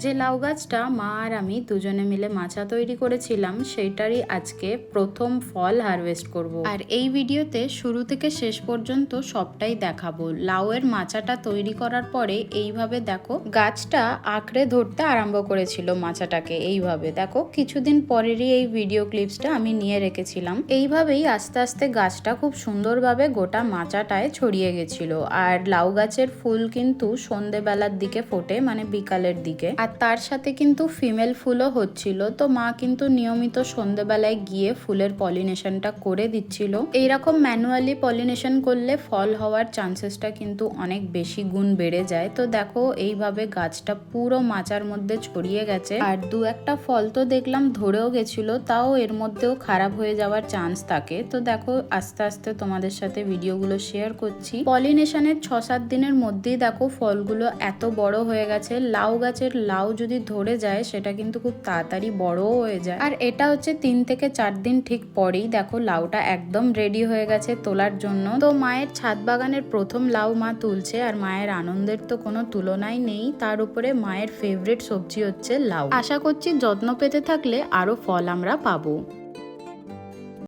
যে লাউ গাছটা মা আর আমি দুজনে মিলে মাচা তৈরি করেছিলাম সেইটারই আজকে প্রথম ফল হারভেস্ট করব। আর এই ভিডিওতে শুরু থেকে শেষ পর্যন্ত সবটাই দেখাবো। লাউয়ের মাচাটা তৈরি করার পরে এইভাবে দেখো গাছটা আঁকড়ে ধরতে আরম্ভ করেছিল মাচাটাকে। এইভাবে দেখো কিছুদিন পরেরই এই ভিডিও ক্লিপসটা আমি নিয়ে রেখেছিলাম। এইভাবেই আস্তে আস্তে গাছটা খুব সুন্দরভাবে গোটা মাচাটায় ছড়িয়ে গেছিল। আর লাউ গাছের ফুল কিন্তু সন্ধেবেলার দিকে ফোটে, মানে বিকালের দিকে। আর তার সাথে কিন্তু ফিমেল ফুলও হচ্ছিল। তো মা কিন্তু নিয়মিত সন্ধেবেলায় গিয়ে ফুলের পলিনেশনটা করে দিচ্ছিল। এইরকম ম্যানুয়ালি পলিনেশন করলে ফল হওয়ার চান্সেসটা কিন্তু অনেক বেশি গুণ বেড়ে যায়। তো দেখো এইভাবে গাছটা পুরো মাচার মধ্যে ছড়িয়ে গেছে। আর দু একটা ফল তো দেখলাম ধরেও গেছিল, তাও এর মধ্যেও খারাপ হয়ে যাওয়ার চান্স থাকে। তো দেখো আস্তে আস্তে তোমাদের সাথে ভিডিওগুলো শেয়ার করছি। পলিনেশনের 6-7 দিনের মধ্যেই দেখো ফলগুলো এত বড় হয়ে গেছে। লাউ গাছের লাউ যদি ধরে যায় সেটা কিন্তু খুব তাড়াতাড়ি বড়ও হয়ে যায়। আর এটা হচ্ছে 3 থেকে 4 দিন ঠিক পরেই দেখো লাউটা একদম রেডি হয়ে গেছে তোলার জন্য। তো মায়ের ছাদ বাগানের প্রথম লাউ মা তুলছে, আর মায়ের আনন্দের তো কোনো তুলনাই নেই। তার উপরে মায়ের ফেভারিট সবজি হচ্ছে লাউ। আশা করছি যত্ন পেতে থাকলে আরো ফল আমরা পাবো।